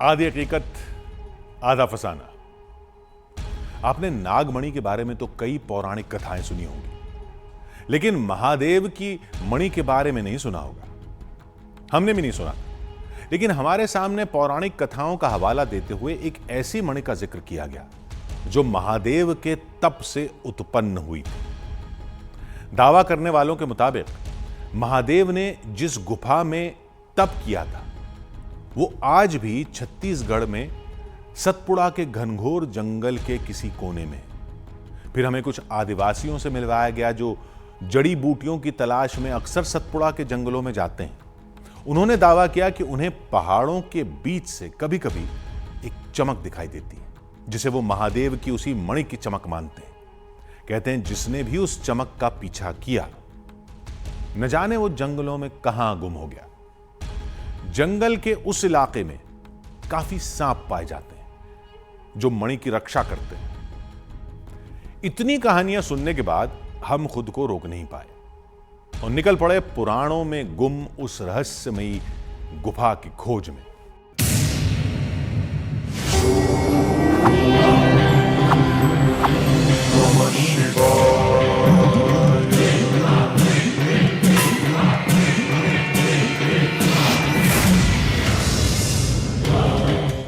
आधी हकीकत आधा फसाना। आपने नागमणि के बारे में तो कई पौराणिक कथाएं सुनी होंगी, लेकिन महादेव की मणि के बारे में नहीं सुना होगा। हमने भी नहीं सुना, लेकिन हमारे सामने पौराणिक कथाओं का हवाला देते हुए एक ऐसी मणि का जिक्र किया गया जो महादेव के तप से उत्पन्न हुई थी। दावा करने वालों के मुताबिक महादेव ने जिस गुफा में तप किया था वो आज भी छत्तीसगढ़ में सतपुड़ा के घनघोर जंगल के किसी कोने में। फिर हमें कुछ आदिवासियों से मिलवाया गया जो जड़ी बूटियों की तलाश में अक्सर सतपुड़ा के जंगलों में जाते हैं। उन्होंने दावा किया कि उन्हें पहाड़ों के बीच से कभी कभी एक चमक दिखाई देती है, जिसे वो महादेव की उसी मणि की चमक मानते हैं। कहते हैं जिसने भी उस चमक का पीछा किया न जाने वो जंगलों में कहां गुम हो गया। जंगल के उस इलाके में काफी सांप पाए जाते हैं जो मणि की रक्षा करते हैं। इतनी कहानियां सुनने के बाद हम खुद को रोक नहीं पाए और निकल पड़े पुराणों में गुम उस रहस्यमयी गुफा की खोज में।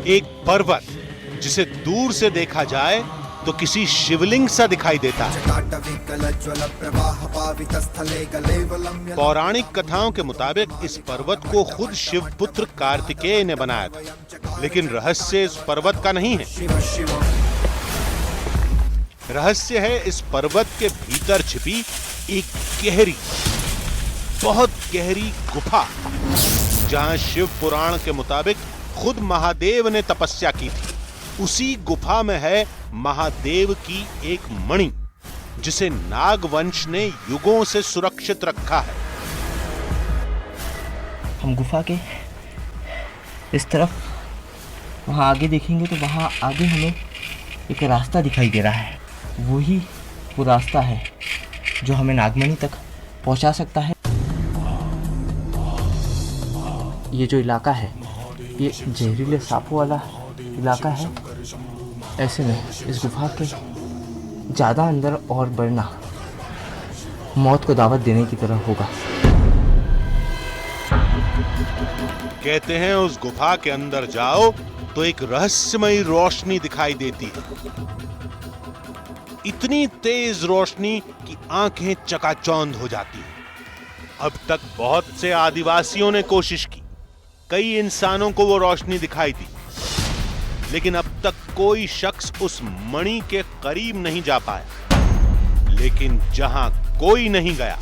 एक पर्वत जिसे दूर से देखा जाए तो किसी शिवलिंग सा दिखाई देता है। पौराणिक कथाओं के मुताबिक इस पर्वत को खुद शिवपुत्र कार्तिकेय ने बनाया था, लेकिन रहस्य इस पर्वत का नहीं है। रहस्य है इस पर्वत के भीतर छिपी एक गहरी, बहुत गहरी गुफा, जहां शिव पुराण के मुताबिक खुद महादेव ने तपस्या की थी। उसी गुफा में है महादेव की एक मणि जिसे नागवंश ने युगों से सुरक्षित रखा है। हम गुफा के इस तरफ वहां आगे देखेंगे तो वहां आगे हमें एक रास्ता दिखाई दे रहा है। वही वो रास्ता है जो हमें नागमणि तक पहुंचा सकता है। ये जो इलाका है ये जहरीले सांपों वाला इलाका है। ऐसे में इस गुफा के ज़्यादा अंदर और बढ़ना मौत को दावत देने की तरह होगा। कहते हैं उस गुफा के अंदर जाओ तो एक रहस्यमयी रोशनी दिखाई देती है। इतनी तेज रोशनी कि आंखें चकाचौंध हो जाती हैं। अब तक बहुत से आदिवासियों ने कोशिश की, कई इंसानों को वो रोशनी दिखाई दी, लेकिन अब तक कोई शख्स उस मणि के करीब नहीं जा पाया। लेकिन जहां कोई नहीं गया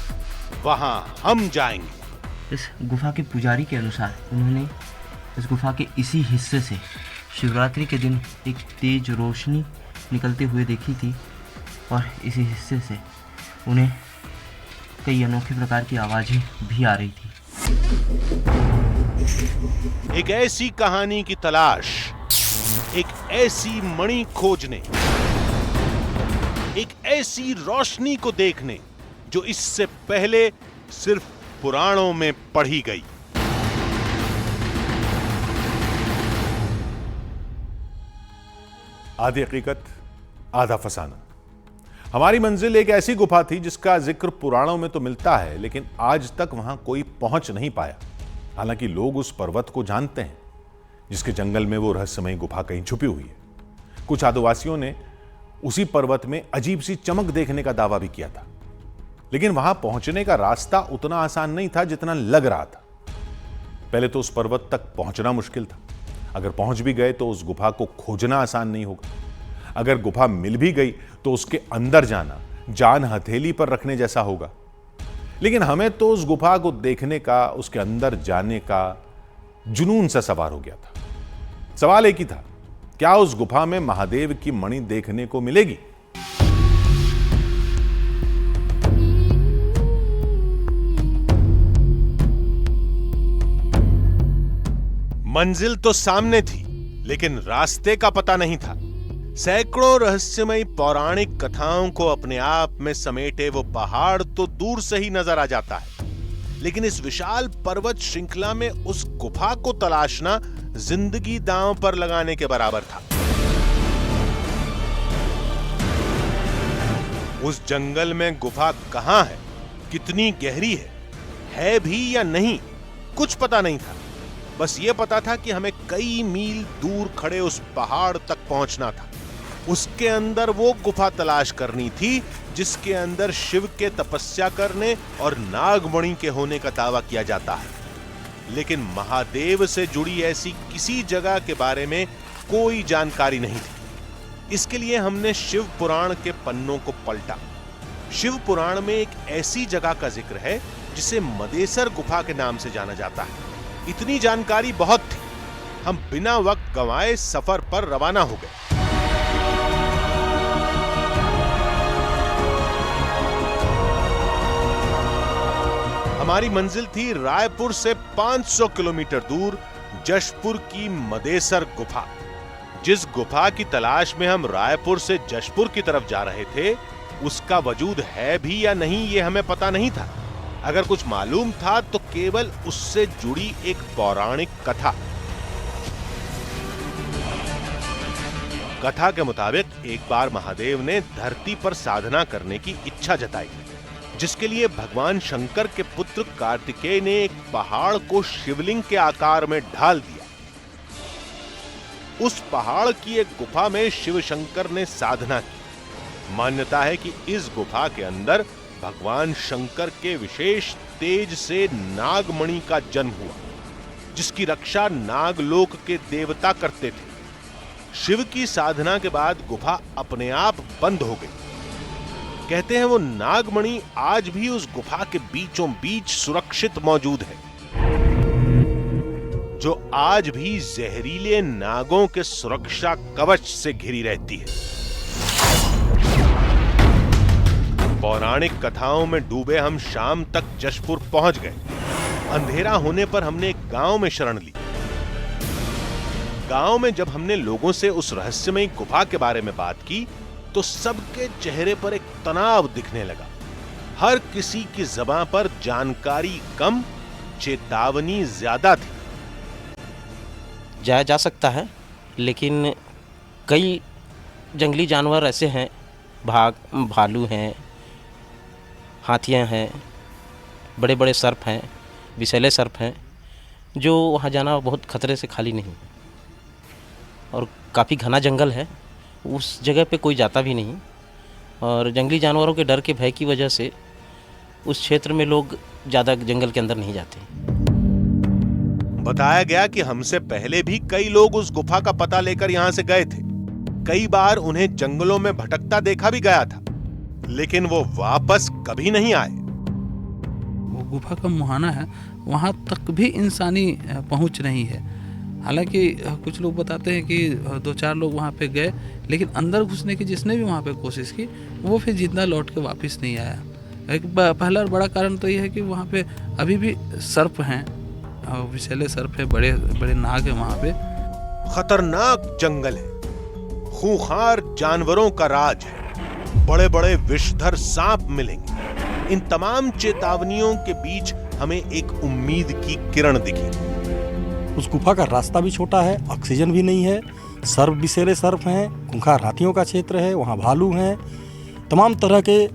वहां हम जाएंगे। इस गुफा के पुजारी के अनुसार उन्होंने इस गुफा के इसी हिस्से से शिवरात्रि के दिन एक तेज रोशनी निकलते हुए देखी थी और इसी हिस्से से उन्हें कई अनोखे प्रकार की आवाजें भी आ रही थी। एक ऐसी कहानी की तलाश, एक ऐसी मणि खोजने, एक ऐसी रोशनी को देखने जो इससे पहले सिर्फ पुराणों में पढ़ी गई। आधी हकीकत आधा फसाना। हमारी मंजिल एक ऐसी गुफा थी जिसका जिक्र पुराणों में तो मिलता है, लेकिन आज तक वहां कोई पहुंच नहीं पाया। हालांकि लोग उस पर्वत को जानते हैं जिसके जंगल में वो रहस्यमयी गुफा कहीं छुपी हुई है। कुछ आदिवासियों ने उसी पर्वत में अजीब सी चमक देखने का दावा भी किया था, लेकिन वहां पहुंचने का रास्ता उतना आसान नहीं था जितना लग रहा था। पहले तो उस पर्वत तक पहुंचना मुश्किल था। अगर पहुंच भी गए तो उस गुफा को खोजना आसान नहीं होगा। अगर गुफा मिल भी गई तो उसके अंदर जाना जान हथेली पर रखने जैसा होगा। लेकिन हमें तो उस गुफा को देखने का, उसके अंदर जाने का जुनून सा सवार हो गया था। सवाल एक ही था, क्या उस गुफा में महादेव की मणि देखने को मिलेगी? मंजिल तो सामने थी, लेकिन रास्ते का पता नहीं था। सैकड़ों रहस्यमयी पौराणिक कथाओं को अपने आप में समेटे वो पहाड़ तो दूर से ही नजर आ जाता है, लेकिन इस विशाल पर्वत श्रृंखला में उस गुफा को तलाशना जिंदगी दांव पर लगाने के बराबर था। उस जंगल में गुफा कहां है, कितनी गहरी है भी या नहीं, कुछ पता नहीं था। बस यह पता था कि हमें कई मील दूर खड़े उस पहाड़ तक पहुंचना था। उसके अंदर वो गुफा तलाश करनी थी जिसके अंदर शिव के तपस्या करने और नागमणि के होने का दावा किया जाता है। लेकिन महादेव से जुड़ी ऐसी किसी जगह के बारे में कोई जानकारी नहीं थी। इसके लिए हमने शिव पुराण के पन्नों को पलटा। शिव पुराण में एक ऐसी जगह का जिक्र है जिसे मदेसर गुफा के नाम से जाना जाता है। इतनी जानकारी बहुत थी, हम बिना वक्त गंवाए सफर पर रवाना हो गए। हमारी मंजिल थी रायपुर से 500 किलोमीटर दूर जशपुर की मदेसर गुफा। जिस गुफा की तलाश में हम रायपुर से जशपुर की तरफ जा रहे थे, उसका वजूद है भी या नहीं ये हमें पता नहीं था। अगर कुछ मालूम था तो केवल उससे जुड़ी एक पौराणिक कथा। कथा के मुताबिक एक बार महादेव ने धरती पर साधना करने की इच्छा जताई, जिसके लिए भगवान शंकर के पुत्र कार्तिकेय ने एक पहाड़ को शिवलिंग के आकार में ढाल दिया। उस पहाड़ की एक गुफा में शिव शंकर ने साधना की। मान्यता है कि इस गुफा के अंदर भगवान शंकर के विशेष तेज से नागमणि का जन्म हुआ, जिसकी रक्षा नागलोक के देवता करते थे। शिव की साधना के बाद गुफा अपने आप बंद हो गई। कहते हैं वो नागमणि आज भी उस गुफा के बीचों बीच सुरक्षित मौजूद है, जो आज भी जहरीले नागों के सुरक्षा कवच से घिरी रहती है। पौराणिक कथाओं में डूबे हम शाम तक जशपुर पहुंच गए। अंधेरा होने पर हमने एक गांव में शरण ली। गांव में जब हमने लोगों से उस रहस्यमयी गुफा के बारे में बात की तो सबके चेहरे पर एक तनाव दिखने लगा। हर किसी की ज़बान पर जानकारी कम, चेतावनी ज्यादा थी। जाया जा सकता है, लेकिन कई जंगली जानवर ऐसे हैं, भालू हैं, हाथियां हैं, बड़े बड़े सर्प हैं, विषैले सर्प हैं, जो वहाँ जाना बहुत खतरे से खाली नहीं। और काफ़ी घना जंगल है, उस जगह पे कोई जाता भी नहीं। और जंगली जानवरों के डर के भय की वजह से उस क्षेत्र में लोग ज़्यादा जंगल के अंदर नहीं जाते। बताया गया कि हमसे पहले भी कई लोग उस गुफा का पता लेकर यहां से गए थे। कई बार उन्हें जंगलों में भटकता देखा भी गया था, लेकिन वो वापस कभी नहीं आए। वो गुफा का मुहाना है, वहाँ तक भी इंसानी पहुँच नहीं है। हालांकि कुछ लोग बताते हैं कि 2-4 लोग वहाँ पे गए, लेकिन अंदर घुसने की जिसने भी वहाँ पे कोशिश की वो फिर जिंदा लौट के वापस नहीं आया। एक पहला और बड़ा कारण तो ये है कि वहाँ पे अभी भी सर्प हैं, विषैले सर्प है, बड़े बड़े नाग है वहाँ पे। खतरनाक जंगल है, खूंखार जानवरों का राज है, बड़े बड़े विषधर सांप मिलेंगे। इन तमाम चेतावनियों के बीच हमें एक उम्मीद की किरण दिखी। उस गुफा का रास्ता भी छोटा है, ऑक्सीजन भी नहीं है, सर्प विषैले सर्प हैं, खूंखार हाथियों का क्षेत्र है, वहाँ भालू हैं, तमाम तरह के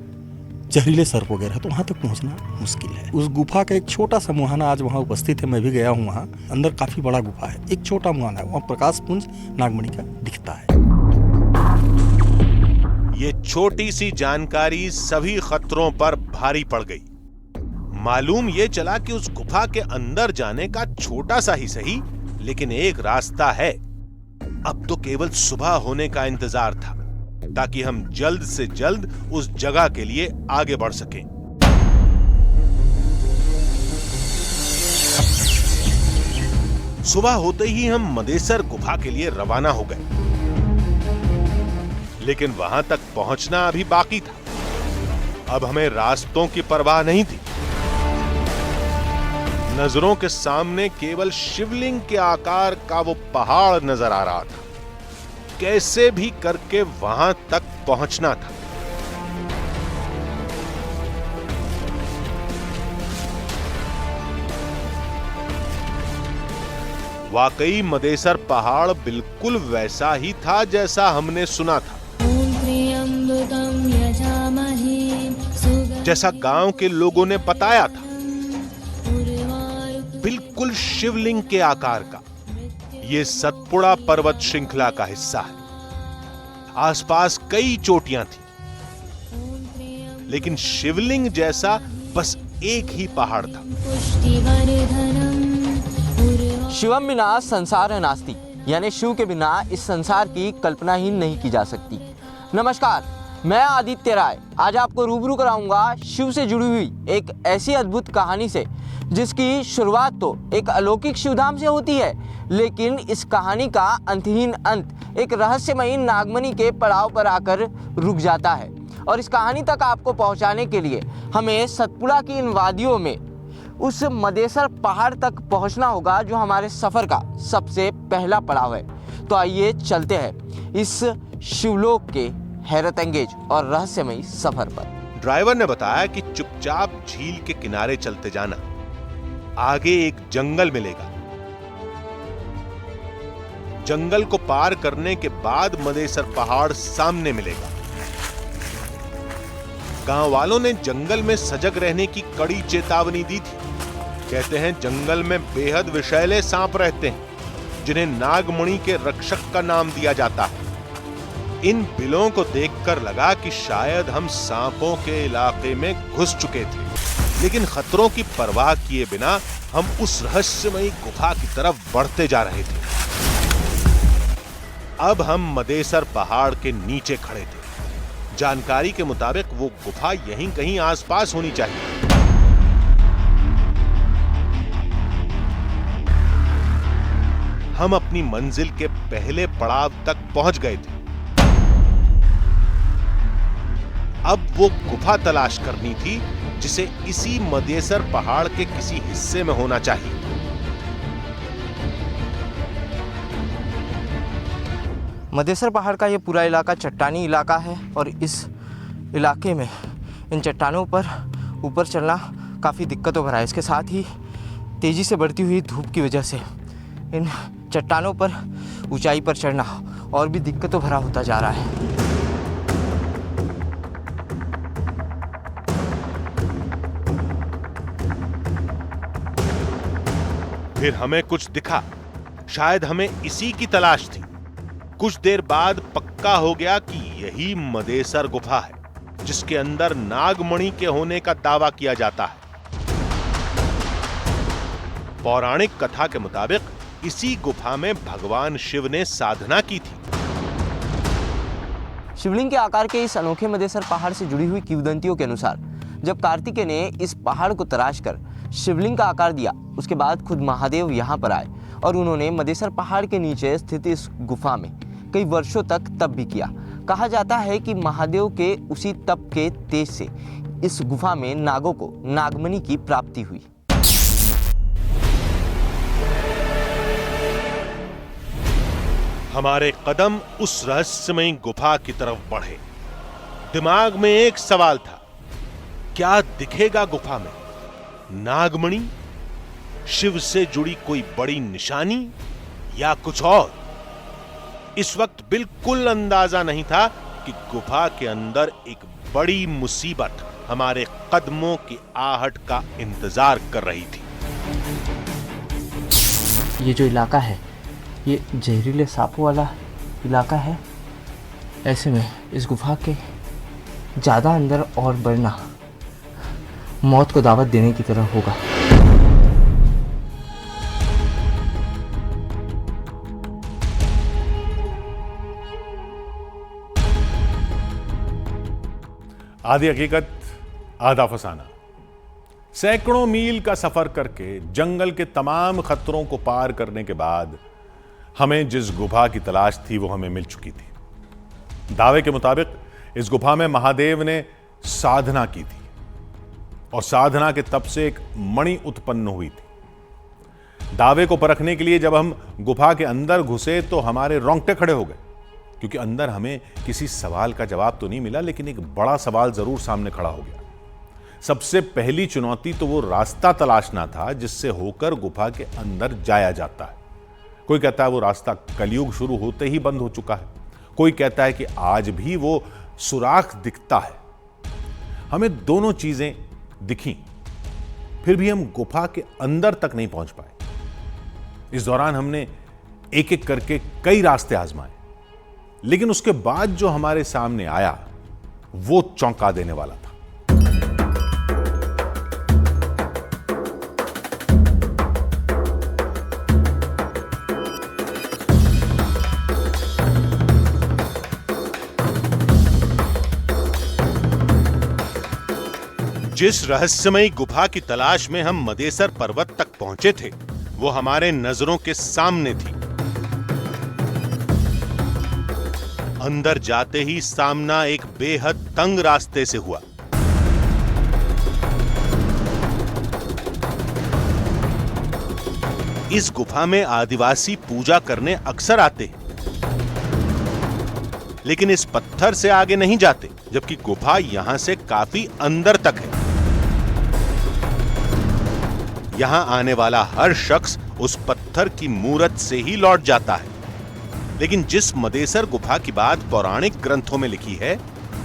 जहरीले सर्प वगैरह, तो वहाँ तक पहुँचना मुश्किल है। उस गुफा का एक छोटा सा मुहाना आज वहाँ उपस्थित है, मैं भी गया हूँ वहाँ। अंदर काफी बड़ा गुफा है, एक छोटा मुहाना है, वहाँ प्रकाश पुंज नागमणि का दिखता है। ये छोटी सी जानकारी सभी खतरों पर भारी पड़ गई। मालूम ये चला कि उस गुफा के अंदर जाने का छोटा सा ही सही, लेकिन एक रास्ता है। अब तो केवल सुबह होने का इंतजार था, ताकि हम जल्द से जल्द उस जगह के लिए आगे बढ़ सकें। सुबह होते ही हम मदेसर गुफा के लिए रवाना हो गए, लेकिन वहां तक पहुंचना अभी बाकी था। अब हमें रास्तों की परवाह नहीं थी। नजरों के सामने केवल शिवलिंग के आकार का वो पहाड़ नजर आ रहा था। कैसे भी करके वहां तक पहुंचना था। वाकई मदेसर पहाड़ बिल्कुल वैसा ही था जैसा हमने सुना था, जैसा गांव के लोगों ने बताया था। बिल्कुल शिवलिंग के आकार का यह सतपुड़ा पर्वत श्रृंखला का हिस्सा है। आसपास कई चोटियां थी, लेकिन शिवलिंग जैसा बस एक ही पहाड़ था। शिवम बिना संसार नास्ति, यानी शिव के बिना इस संसार की कल्पना ही नहीं की जा सकती। नमस्कार, मैं आदित्य राय आज आपको रूबरू कराऊंगा शिव से जुड़ी हुई एक ऐसी अद्भुत कहानी से, जिसकी शुरुआत तो एक अलौकिक शिवधाम से होती है, लेकिन इस कहानी का अंतहीन अंत एक रहस्यमयी नागमणि के पड़ाव पर आकर रुक जाता है। और इस कहानी तक आपको पहुंचाने के लिए हमें सतपुड़ा की इन वादियों में उस मदेसर पहाड़ तक पहुंचना होगा, जो हमारे सफ़र का सबसे पहला पड़ाव है। तो आइए चलते हैं इस शिवलोक के हैरत अंगेज और रहस्यमयी सफर पर। ड्राइवर ने बताया कि चुपचाप झील के किनारे चलते जाना, आगे एक जंगल मिलेगा। जंगल को पार करने के बाद मदेसर पहाड़ सामने मिलेगा। गांव वालों ने जंगल में सजग रहने की कड़ी चेतावनी दी थी। कहते हैं जंगल में बेहद विषैले सांप रहते हैं, जिन्हें नागमणि के रक्षक का नाम दिया जाता है। इन बिलों को देखकर लगा कि शायद हम सांपों के इलाके में घुस चुके थे, लेकिन खतरों की परवाह किए बिना हम उस रहस्यमयी गुफा की तरफ बढ़ते जा रहे थे। अब हम मदेसर पहाड़ के नीचे खड़े थे। जानकारी के मुताबिक वो गुफा यहीं कहीं आसपास होनी चाहिए। हम अपनी मंजिल के पहले पड़ाव तक पहुंच गए थे। अब वो गुफा तलाश करनी थी, जिसे इसी मदेसर पहाड़ के किसी हिस्से में होना चाहिए। मदेसर पहाड़ का ये पूरा इलाका चट्टानी इलाका है, और इस इलाके में इन चट्टानों पर ऊपर चलना काफ़ी दिक्कतों भरा है। इसके साथ ही तेज़ी से बढ़ती हुई धूप की वजह से इन चट्टानों पर ऊंचाई पर चढ़ना और भी दिक्कतों भरा होता जा रहा है। फिर हमें कुछ दिखा, शायद हमें इसी की तलाश थी। कुछ देर बाद पक्का हो गया कि यही मदेसर गुफा है, जिसके अंदर नागमणि के होने का दावा किया जाता है। पौराणिक कथा के मुताबिक इसी गुफा में भगवान शिव ने साधना की थी। शिवलिंग के आकार के इस अनोखे मदेसर पहाड़ से जुड़ी हुई किंवदंतियों के अनुसार, जब कार्तिकेय ने इस पहाड़ को तराश कर शिवलिंग का आकार दिया, उसके बाद खुद महादेव यहाँ पर आए और उन्होंने मदेसर पहाड़ के नीचे स्थित इस गुफा में कई वर्षों तक तप भी किया। कहा जाता है कि महादेव के उसी तप के तेज से इस गुफा में नागों को नागमणि की प्राप्ति हुई। हमारे कदम उस रहस्यमयी गुफा की तरफ बढ़े। दिमाग में एक सवाल था, क्या दिखेगा गुफा में? नागमणि, शिव से जुड़ी कोई बड़ी निशानी, या कुछ और? इस वक्त बिल्कुल अंदाजा नहीं था कि गुफा के अंदर एक बड़ी मुसीबत हमारे कदमों की आहट का इंतजार कर रही थी। ये जो इलाका है, ये जहरीले सांपों वाला इलाका है। ऐसे में इस गुफा के ज़्यादा अंदर और बढ़ना मौत को दावत देने की तरह होगा। आधी हकीकत आधा फसाना। सैकड़ों मील का सफर करके जंगल के तमाम खतरों को पार करने के बाद हमें जिस गुफा की तलाश थी वो हमें मिल चुकी थी। दावे के मुताबिक इस गुफा में महादेव ने साधना की थी और साधना के तप से एक मणि उत्पन्न हुई थी। दावे को परखने के लिए जब हम गुफा के अंदर घुसे तो हमारे रोंगटे खड़े हो गए, क्योंकि अंदर हमें किसी सवाल का जवाब तो नहीं मिला, लेकिन एक बड़ा सवाल जरूर सामने खड़ा हो गया। सबसे पहली चुनौती तो वो रास्ता तलाशना था जिससे होकर गुफा के अंदर जाया जाता है। कोई कहता है वो रास्ता कलयुग शुरू होते ही बंद हो चुका है, कोई कहता है कि आज भी वो सुराख दिखता है। हमें दोनों चीजें दिखी, फिर भी हम गुफा के अंदर तक नहीं पहुंच पाए। इस दौरान हमने एक एक करके कई रास्ते आजमाए, लेकिन उसके बाद जो हमारे सामने आया वो चौंका देने वाला था। जिस रहस्यमयी गुफा की तलाश में हम मदेसर पर्वत तक पहुंचे थे, वो हमारे नजरों के सामने थी। अंदर जाते ही सामना एक बेहद तंग रास्ते से हुआ। इस गुफा में आदिवासी पूजा करने अक्सर आते हैं, लेकिन इस पत्थर से आगे नहीं जाते, जबकि गुफा यहां से काफी अंदर तक है। यहां आने वाला हर शख्स उस पत्थर की मूरत से ही लौट जाता है। लेकिन जिस मदेसर गुफा की बात पौराणिक ग्रंथों में लिखी है,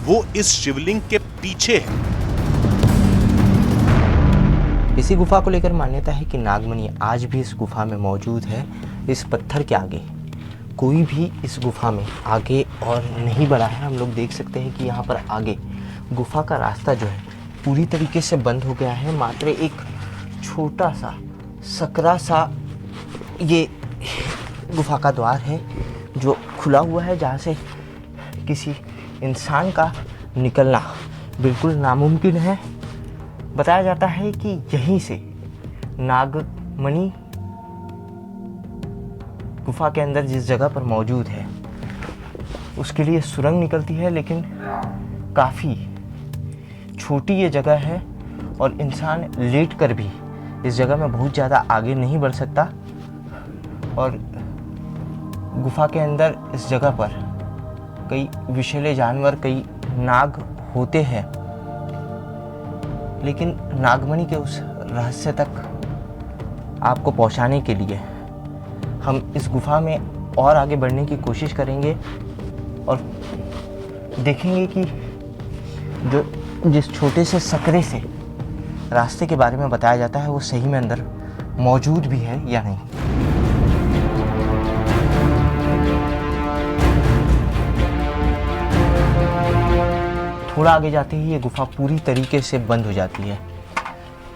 वो इस शिवलिंग के पीछे है। इसी गुफा को लेकर मान्यता है कि नागमणि आज भी इस गुफा में मौजूद है। इस पत्थर के आगे कोई भी इस गुफा में आगे और नहीं बढ़ा है। हम लोग देख सकते हैं कि यहाँ पर आगे गुफा का रास्ता जो है पूरी तरीके से बंद हो गया है। मात्र एक छोटा सा सकरा सा ये गुफा का द्वार है जो खुला हुआ है, जहाँ से किसी इंसान का निकलना बिल्कुल नामुमकिन है। बताया जाता है कि यहीं से नागमणि गुफा के अंदर जिस जगह पर मौजूद है उसके लिए सुरंग निकलती है, लेकिन काफ़ी छोटी ये जगह है और इंसान लेट कर भी इस जगह में बहुत ज़्यादा आगे नहीं बढ़ सकता। और गुफा के अंदर इस जगह पर कई विषैले जानवर, कई नाग होते हैं, लेकिन नागमणि के उस रहस्य तक आपको पहुंचाने के लिए हम इस गुफा में और आगे बढ़ने की कोशिश करेंगे और देखेंगे कि जो जिस छोटे से सकरे से रास्ते के बारे में बताया जाता है वो सही में अंदर मौजूद भी है या नहीं। थोड़ा आगे जाते ही ये गुफा पूरी तरीके से बंद हो जाती है।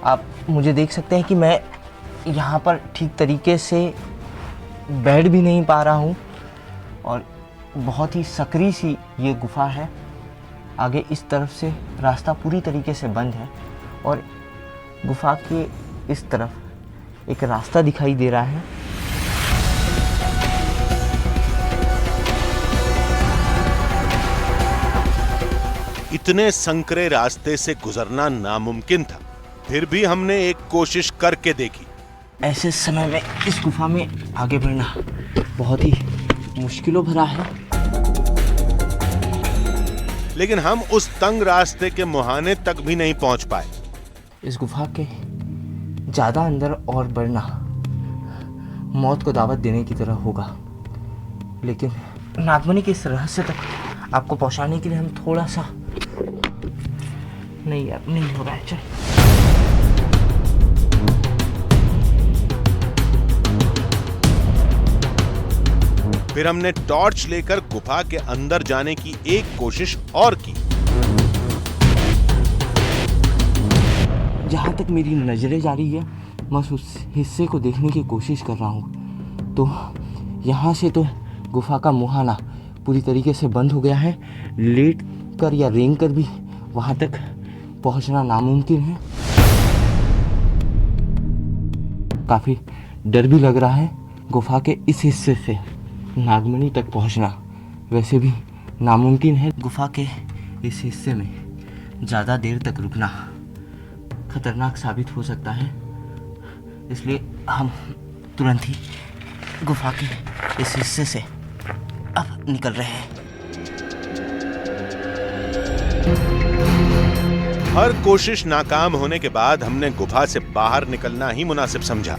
आप मुझे देख सकते हैं कि मैं यहाँ पर ठीक तरीके से बैठ भी नहीं पा रहा हूँ और बहुत ही सकरी सी ये गुफा है। आगे इस तरफ से रास्ता पूरी तरीके से बंद है और गुफा के इस तरफ एक रास्ता दिखाई दे रहा है। इतने संकरे रास्ते से गुजरना नामुमकिन था, फिर भी हमने एक कोशिश करके देखी। ऐसे समय में इस गुफा में आगे बढ़ना बहुत ही मुश्किलों भरा है, लेकिन हम उस तंग रास्ते के मुहाने तक भी नहीं पहुंच पाए। इस गुफा के ज़्यादा अंदर और बढ़ना मौत को दावत देने की तरह होगा, लेकिन नागमणि के इस रहस्य तक आपको पहुंचाने के लिए हम थोड़ा सा नहीं यार नहीं हो रहा है। चल फिर हमने टॉर्च लेकर गुफा के अंदर जाने की एक कोशिश और की। जहाँ तक मेरी नज़रें जा रही है मैं उस हिस्से को देखने की कोशिश कर रहा हूँ, तो यहाँ से तो गुफा का मुहाना पूरी तरीके से बंद हो गया है। लेट कर या रेंग कर भी वहाँ तक पहुँचना नामुमकिन है। काफ़ी डर भी लग रहा है। गुफा के इस हिस्से से नागमणि तक पहुँचना वैसे भी नामुमकिन है। गुफा के इस हिस्से में ज़्यादा देर तक रुकना खतरनाक साबित हो सकता है, इसलिए हम तुरंत ही गुफा के इस हिस्से से अब निकल रहे हैं। हर कोशिश नाकाम होने के बाद हमने गुफा से बाहर निकलना ही मुनासिब समझा।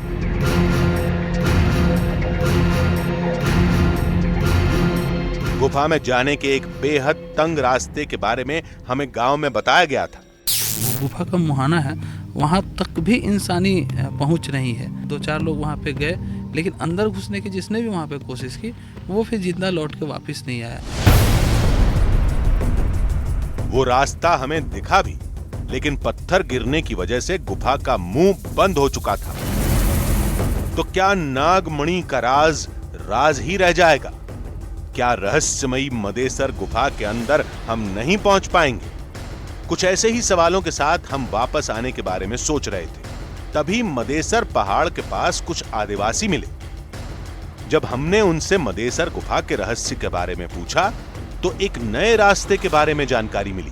गुफा में जाने के एक बेहद तंग रास्ते के बारे में हमें गांव में बताया गया था। गुफा का मुहाना है, वहाँ तक भी इंसानी पहुँच नहीं है। 2-4 लोग वहाँ पे गए, लेकिन अंदर घुसने की जिसने भी वहाँ पे कोशिश की वो फिर जिंदा लौट के वापस नहीं आया। वो रास्ता हमें दिखा भी, लेकिन पत्थर गिरने की वजह से गुफा का मुंह बंद हो चुका था। तो क्या नागमणि का राज ही रह जाएगा? क्या रहस्यमयी मदेसर गुफा के अंदर हम नहीं पहुंच पाएंगे? कुछ ऐसे ही सवालों के साथ हम वापस आने के बारे में सोच रहे थे, तभी मदेसर पहाड़ के पास कुछ आदिवासी मिले। जब हमने उनसे मदेसर गुफा के रहस्य के बारे में पूछा तो एक नए रास्ते के बारे में जानकारी मिली।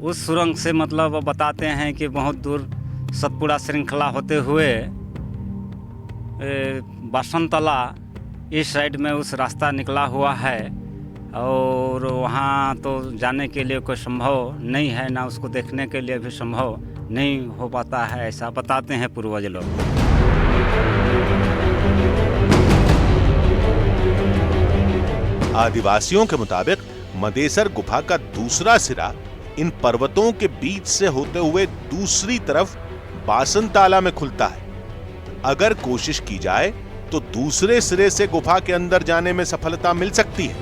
उस सुरंग से मतलब वो बताते हैं कि बहुत दूर सतपुड़ा श्रृंखला होते हुए बासनतला इस साइड में उस रास्ता निकला हुआ है, और वहाँ तो जाने के लिए कोई संभव नहीं है, ना उसको देखने के लिए भी संभव नहीं हो पाता है, ऐसा बताते हैं पूर्वज लोग। आदिवासियों के मुताबिक मदेसर गुफा का दूसरा सिरा इन पर्वतों के बीच से होते हुए दूसरी तरफ बासनताला में खुलता है। अगर कोशिश की जाए तो दूसरे सिरे से गुफा के अंदर जाने में सफलता मिल सकती है।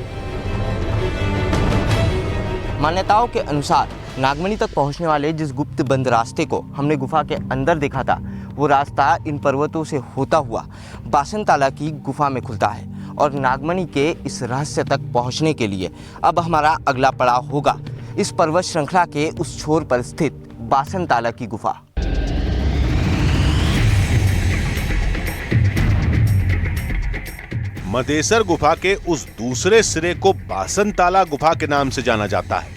मान्यताओं के अनुसार नागमणि तक पहुंचने वाले जिस गुप्त बंद रास्ते को हमने गुफा के अंदर देखा था, वो रास्ता इन पर्वतों से होता हुआ बासनताला की गुफा में खुलता है। और नागमणि के इस रहस्य तक पहुंचने के लिए अब हमारा अगला पड़ाव होगा इस पर्वत श्रृंखला के उस छोर पर स्थित बासनताला की गुफा। मदेसर गुफा के उस दूसरे सिरे को बासनताला गुफा के नाम से जाना जाता है,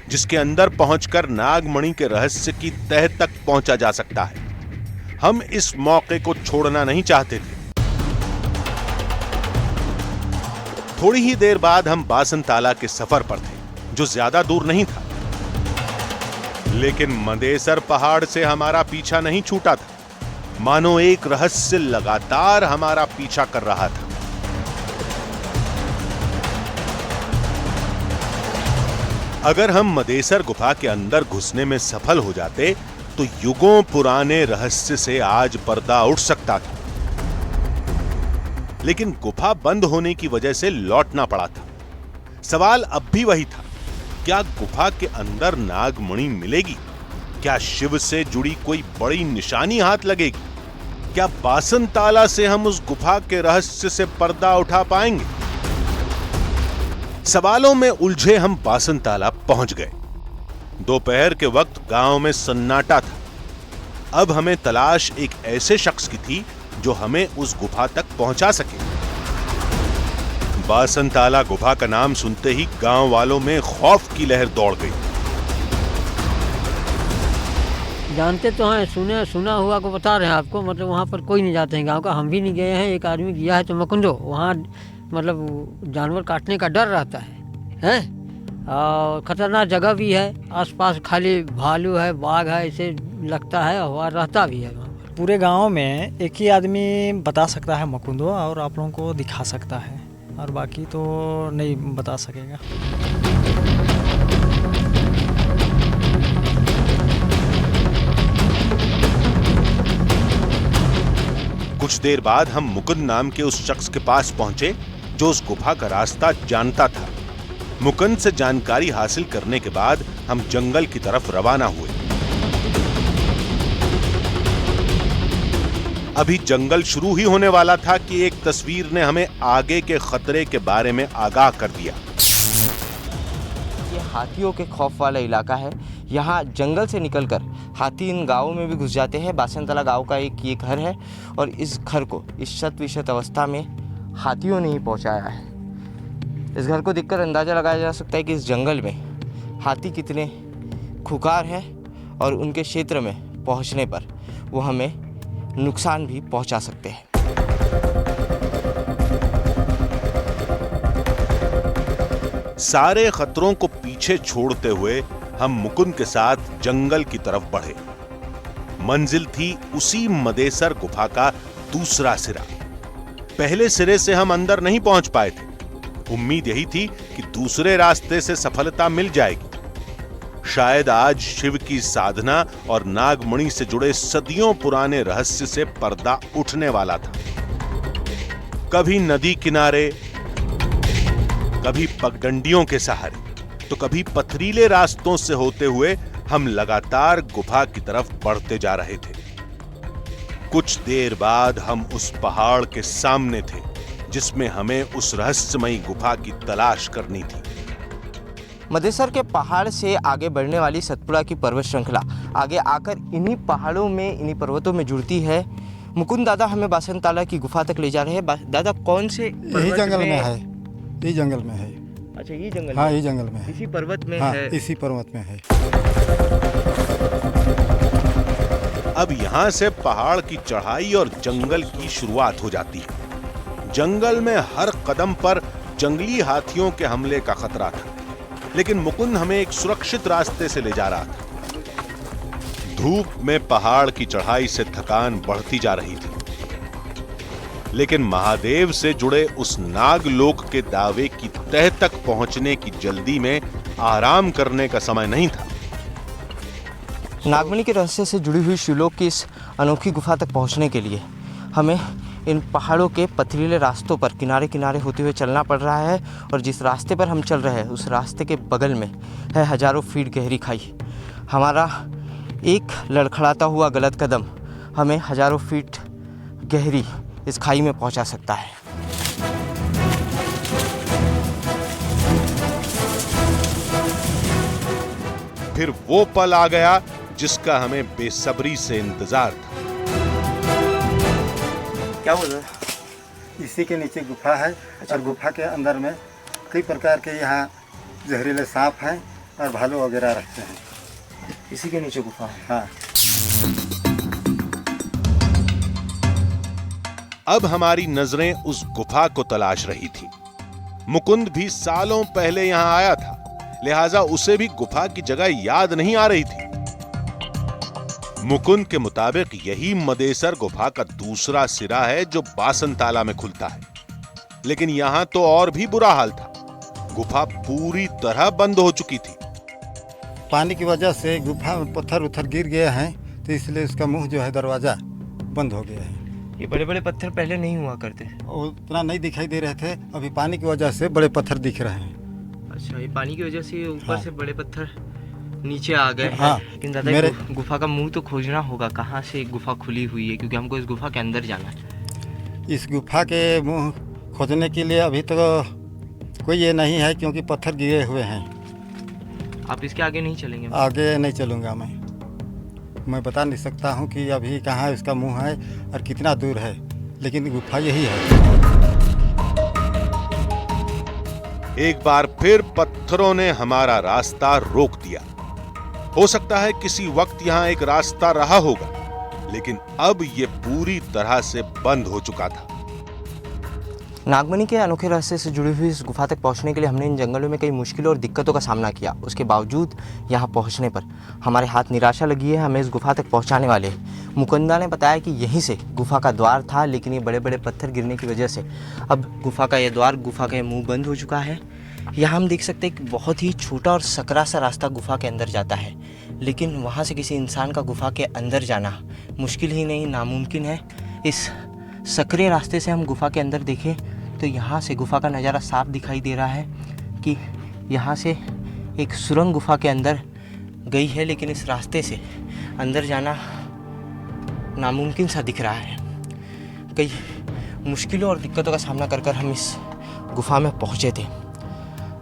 जिसके अंदर पहुंचकर नागमणि के रहस्य की तह तक पहुंचा जा सकता है। हम इस मौके को छोड़ना नहीं चाहते थे। थोड़ी ही देर बाद हम बासनताला के सफर पर थे, जो ज्यादा दूर नहीं था, लेकिन मदेसर पहाड़ से हमारा पीछा नहीं छूटा था। मानो एक रहस्य लगातार हमारा पीछा कर रहा था। अगर हम मदेसर गुफा के अंदर घुसने में सफल हो जाते तो युगों पुराने रहस्य से आज पर्दा उठ सकता था, लेकिन गुफा बंद होने की वजह से लौटना पड़ा था। सवाल अब भी वही था, क्या गुफा के अंदर नागमणि मिलेगी? क्या शिव से जुड़ी कोई बड़ी निशानी हाथ लगेगी? क्या बासनताला से हम उस गुफा के रहस्य से पर्दा उठा पाएंगे? सवालों में उलझे हम बासनताला पहुंच गए। दोपहर के वक्त गांव में सन्नाटा था। अब हमें तलाश एक ऐसे शख्स की थी जो हमें उस गुफा तक पहुंचा सके। बासनताला गुफा का नाम सुनते ही गांव वालों में खौफ की लहर दौड़ गई। जानते तो हैं, सुना हुआ को बता रहे हैं आपको। मतलब वहाँ पर कोई नहीं जाते हैं गांव का, हम भी नहीं गए हैं। एक आदमी गया है तो मकुंदो, वहाँ मतलब जानवर काटने का डर रहता है और खतरनाक जगह भी है। आसपास खाली भालू है, बाघ है, ऐसे लगता है और रहता भी है। पूरे गांव में एक ही आदमी बता सकता है मकुंदो, और आप लोगों को दिखा सकता है, और बाकी तो नहीं बता सकेगा। कुछ देर बाद हम मुकुंद नाम के उस शख्स के पास पहुंचे जो उस गुफा का रास्ता जानता था। मुकुंद से जानकारी हासिल करने के बाद हम जंगल की तरफ रवाना हुए। अभी जंगल शुरू ही होने वाला था कि एक तस्वीर ने हमें आगे के खतरे के बारे में आगाह कर दिया। ये हाथियों के खौफ वाला इलाका है। यहाँ जंगल से निकलकर हाथी इन गांवों में भी घुस जाते हैं। बासनताला गांव का एक ये घर है, और इस घर को इस शत-विशत अवस्था में हाथियों ने ही पहुँचाया है। इस घर को देखकर अंदाज़ा लगाया जा सकता है कि इस जंगल में हाथी कितने खुंखार हैं, और उनके क्षेत्र में पहुँचने पर वो हमें नुकसान भी पहुंचा सकते हैं। सारे खतरों को पीछे छोड़ते हुए हम मुकुंद के साथ जंगल की तरफ बढ़े। मंजिल थी उसी मदेसर गुफा का दूसरा सिरा। पहले सिरे से हम अंदर नहीं पहुंच पाए थे। उम्मीद यही थी कि दूसरे रास्ते से सफलता मिल जाएगी। शायद आज शिव की साधना और नागमणि से जुड़े सदियों पुराने रहस्य से पर्दा उठने वाला था। कभी नदी किनारे, कभी पगडंडियों के सहारे, तो कभी पथरीले रास्तों से होते हुए हम लगातार गुफा की तरफ बढ़ते जा रहे थे। कुछ देर बाद हम उस पहाड़ के सामने थे जिसमें हमें उस रहस्यमयी गुफा की तलाश करनी थी। मदेसर के पहाड़ से आगे बढ़ने वाली सतपुड़ा की पर्वत श्रृंखला आगे आकर इन्हीं पहाड़ों में, इन्हीं पर्वतों में जुड़ती है। मुकुंद दादा हमें बासनताला की गुफा तक ले जा रहे हैं। दादा कौन से यही जंगल में है, यही जंगल में है। अच्छा, ये जंगल? हाँ, ये जंगल में है, इसी पर्वत में हाँ, है। इसी पर्वत में है। अब यहाँ से पहाड़ की चढ़ाई और जंगल की शुरुआत हो जाती है। जंगल में हर कदम पर जंगली हाथियों के हमले का खतरा था, लेकिन मुकुंद हमें एक सुरक्षित रास्ते से ले जा रहा था। धूप में पहाड़ की चढ़ाई से थकान बढ़ती जा रही थी, लेकिन महादेव से जुड़े उस नागलोक के दावे की तह तक पहुंचने की जल्दी में आराम करने का समय नहीं था। नागमणि के रहस्य से जुड़ी हुई शिवलोक की इस अनोखी गुफा तक पहुंचने के लिए हमें इन पहाड़ों के पथरीले रास्तों पर किनारे किनारे होते हुए चलना पड़ रहा है। और जिस रास्ते पर हम चल रहे हैं उस रास्ते के बगल में है हजारों फीट गहरी खाई। हमारा एक लड़खड़ाता हुआ गलत कदम हमें हजारों फीट गहरी इस खाई में पहुंचा सकता है। फिर वो पल आ गया जिसका हमें बेसब्री से इंतजार था। क्या बोल रहे? इसी के नीचे गुफा है और गुफा के अंदर में कई प्रकार के यहाँ जहरीले सांप हैं और भालू वगैरह रहते हैं। इसी के नीचे गुफा है? हाँ। अब हमारी नजरें उस गुफा को तलाश रही थी। मुकुंद भी सालों पहले यहां आया था, लिहाजा उसे भी गुफा की जगह याद नहीं आ रही थी। मुकुंद के मुताबिक यही मदेसर गुफा का दूसरा सिरा है जो बासनताला में खुलता है, लेकिन यहां तो और भी बुरा हाल था। गुफा पूरी तरह बंद हो चुकी थी। पानी की वजह से गुफा में पत्थर उथर गिर गए हैं, तो इसलिए उसका मुंह जो है दरवाजा बंद हो गया है। ये बड़े बड़े पत्थर पहले नहीं हुआ करते थे? और उतना नहीं दिखाई दे रहे थे, अभी पानी की वजह से बड़े पत्थर दिख रहे हैं। अच्छा, ये पानी की वजह से ऊपर हाँ। से बड़े पत्थर नीचे आ गए। हाँ। लेकिन दादा गुफा का मुंह तो खोजना होगा, कहाँ से गुफा खुली हुई है, क्योंकि हमको इस गुफा के अंदर जाना है। इस गुफा के मुंह खोजने के लिए अभी तो कोई ये नहीं है, क्योंकि पत्थर गिरे हुए हैं। आप इसके आगे नहीं चलेंगे? आगे नहीं चलूँगा मैं बता नहीं सकता हूँ कि अभी कहाँ इसका मुंह है और कितना दूर है, लेकिन गुफा यही है। एक बार फिर पत्थरों ने हमारा रास्ता रोक दिया। हो सकता है किसी वक्त यहां एक रास्ता रहा होगा, लेकिन अब यह पूरी तरह से बंद हो चुका था। नागमणि के अनोखे रहस्य से जुड़ी हुई इस गुफा तक पहुंचने के लिए हमने इन जंगलों में कई मुश्किलों और दिक्कतों का सामना किया। उसके बावजूद यहां पहुंचने पर हमारे हाथ निराशा लगी है, हमें इस गुफा तक पहुंचाने वाले मुकुंदा ने बताया कि यहीं से गुफा का द्वार था, लेकिन ये बड़े बड़े पत्थर गिरने की वजह से अब गुफा का ये द्वार, गुफा का ये मुँह बंद हो चुका है। यहाँ हम देख सकते हैं कि बहुत ही छोटा और सकरा सा रास्ता गुफा के अंदर जाता है, लेकिन वहाँ से किसी इंसान का गुफा के अंदर जाना मुश्किल ही नहीं, नामुमकिन है। इस सकरे रास्ते से हम गुफा के अंदर देखें तो यहाँ से गुफा का नज़ारा साफ दिखाई दे रहा है कि यहाँ से एक सुरंग गुफा के अंदर गई है, लेकिन इस रास्ते से अंदर जाना नामुमकिन सा दिख रहा है। कई मुश्किलों और दिक्कतों का सामना कर कर हम इस गुफा में पहुँचे थे,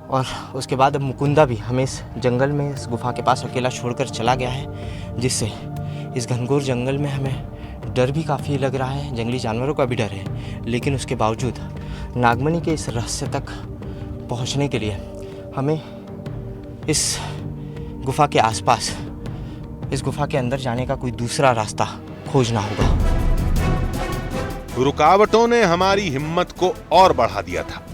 और उसके बाद अब मुकुंदा भी हमें इस जंगल में, इस गुफा के पास अकेला छोड़कर चला गया है, जिससे इस घनघोर जंगल में हमें डर भी काफ़ी लग रहा है, जंगली जानवरों का भी डर है। लेकिन उसके बावजूद नागमणि के इस रहस्य तक पहुंचने के लिए हमें इस गुफा के आसपास, इस गुफा के अंदर जाने का कोई दूसरा रास्ता खोजना होगा। रुकावटों ने हमारी हिम्मत को और बढ़ा दिया था।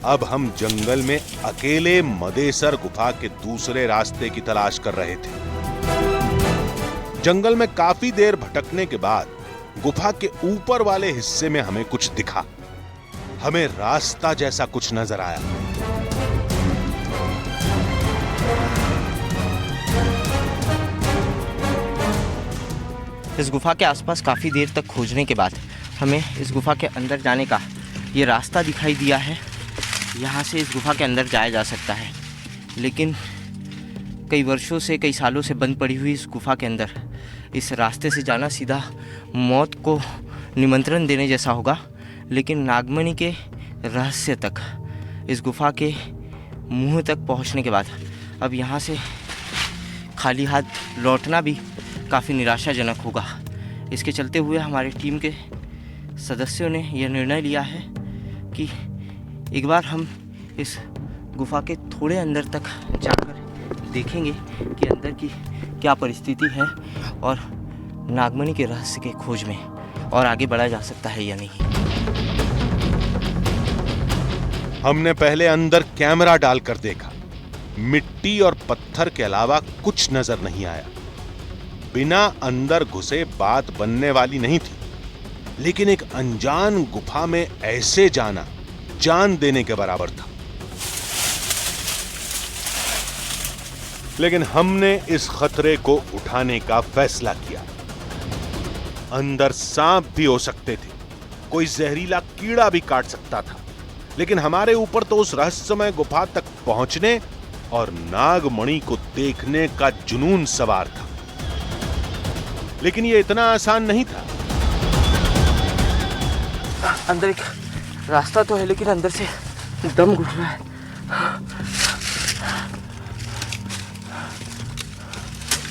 अब हम जंगल में अकेले मदेसर गुफा के दूसरे रास्ते की तलाश कर रहे थे। जंगल में काफी देर भटकने के बाद गुफा के ऊपर वाले हिस्से में हमें कुछ दिखा। हमें रास्ता जैसा कुछ नजर आया। इस गुफा के आसपास काफ़ी देर तक खोजने के बाद हमें इस गुफा के अंदर जाने का ये रास्ता दिखाई दिया है। यहाँ से इस गुफा के अंदर जाया जा सकता है, लेकिन कई वर्षों से, कई सालों से बंद पड़ी हुई इस गुफा के अंदर इस रास्ते से जाना सीधा मौत को निमंत्रण देने जैसा होगा। लेकिन नागमणि के रहस्य तक, इस गुफा के मुंह तक पहुंचने के बाद अब यहाँ से खाली हाथ लौटना भी काफ़ी निराशाजनक होगा। इसके चलते हुए हमारी टीम के सदस्यों ने यह निर्णय लिया है कि एक बार हम इस गुफा के थोड़े अंदर तक जाकर देखेंगे कि अंदर की क्या परिस्थिति है और नागमणि के रहस्य के खोज में और आगे बढ़ा जा सकता है या नहीं। हमने पहले अंदर कैमरा डालकर देखा। मिट्टी और पत्थर के अलावा कुछ नजर नहीं आया। बिना अंदर घुसे बात बनने वाली नहीं थी, लेकिन एक अनजान गुफा में ऐसे जाना जान देने के बराबर था। लेकिन हमने इस खतरे को उठाने का फैसला किया। अंदर सांप भी हो सकते थे, कोई जहरीला कीड़ा भी काट सकता था, लेकिन हमारे ऊपर तो उस रहस्यमय गुफा तक पहुंचने और नागमणि को देखने का जुनून सवार था। लेकिन यह इतना आसान नहीं था। अंदर एक रास्ता तो है, लेकिन अंदर से दम घुट रहा है।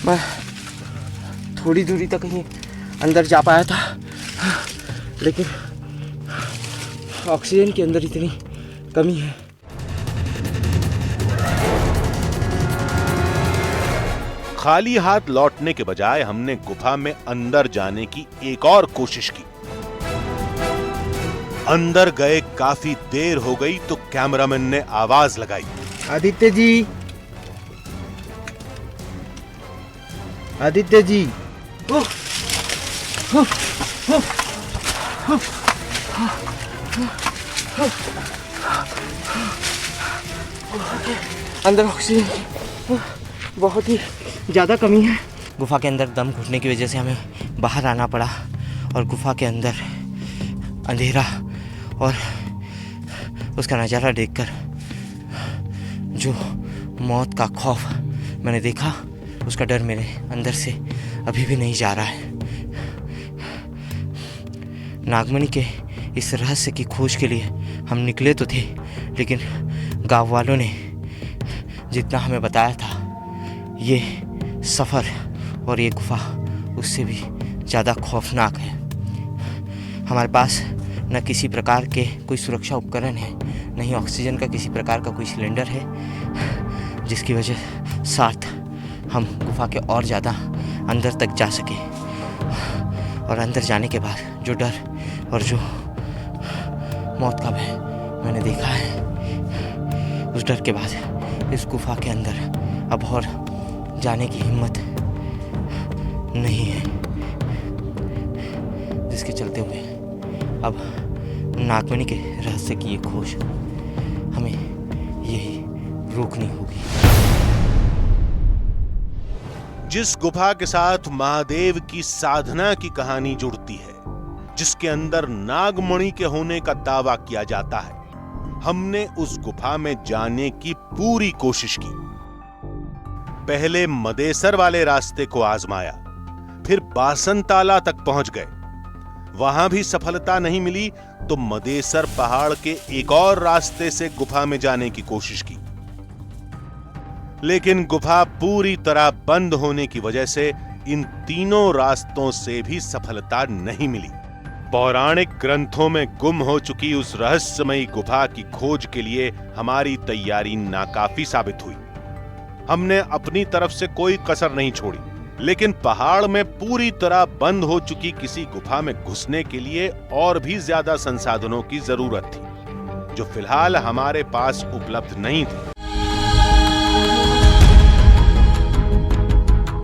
मैं थोड़ी दूरी तक ही अंदर जा पाया था, लेकिन ऑक्सीजन के अंदर इतनी कमी है। खाली हाथ लौटने के बजाय हमने गुफा में अंदर जाने की एक और कोशिश की। अंदर गए काफी देर हो गई तो कैमरामैन ने आवाज लगाई, आदित्य जी, आदित्य जी। अंदर ऑक्सीजन बहुत ही ज़्यादा कमी है। गुफा के अंदर दम घुटने की वजह से हमें बाहर आना पड़ा और गुफा के अंदर अंधेरा और उसका नज़ारा देखकर जो मौत का खौफ मैंने देखा, उसका डर मेरे अंदर से अभी भी नहीं जा रहा है। नागमणि के इस रहस्य की खोज के लिए हम निकले तो थे, लेकिन गांव वालों ने जितना हमें बताया था, ये सफ़र और ये गुफा उससे भी ज़्यादा खौफनाक है। हमारे पास न किसी प्रकार के कोई सुरक्षा उपकरण है, न ही ऑक्सीजन का किसी प्रकार का कोई सिलेंडर है, जिसकी वजह साथ हम गुफा के और ज़्यादा अंदर तक जा सके। और अंदर जाने के बाद जो डर और जो मौत का भय मैंने देखा है, उस डर के बाद इस गुफा के अंदर अब और जाने की हिम्मत नहीं है, जिसके चलते हुए अब नागमणि के रहस्य की ये खोज हमें यही रोकनी होगी। जिस गुफा के साथ महादेव की साधना की कहानी जुड़ती है, जिसके अंदर नागमणि के होने का दावा किया जाता है, हमने उस गुफा में जाने की पूरी कोशिश की। पहले मदेसर वाले रास्ते को आजमाया, फिर बासनताला तक पहुंच गए। वहां भी सफलता नहीं मिली तो मदेसर पहाड़ के एक और रास्ते से गुफा में जाने की कोशिश की, लेकिन गुफा पूरी तरह बंद होने की वजह से इन तीनों रास्तों से भी सफलता नहीं मिली। पौराणिक ग्रंथों में गुम हो चुकी उस रहस्यमयी गुफा की खोज के लिए हमारी तैयारी नाकाफी साबित हुई। हमने अपनी तरफ से कोई कसर नहीं छोड़ी, लेकिन पहाड़ में पूरी तरह बंद हो चुकी किसी गुफा में घुसने के लिए और भी ज्यादा संसाधनों की जरूरत थी, जो फिलहाल हमारे पास उपलब्ध नहीं थी।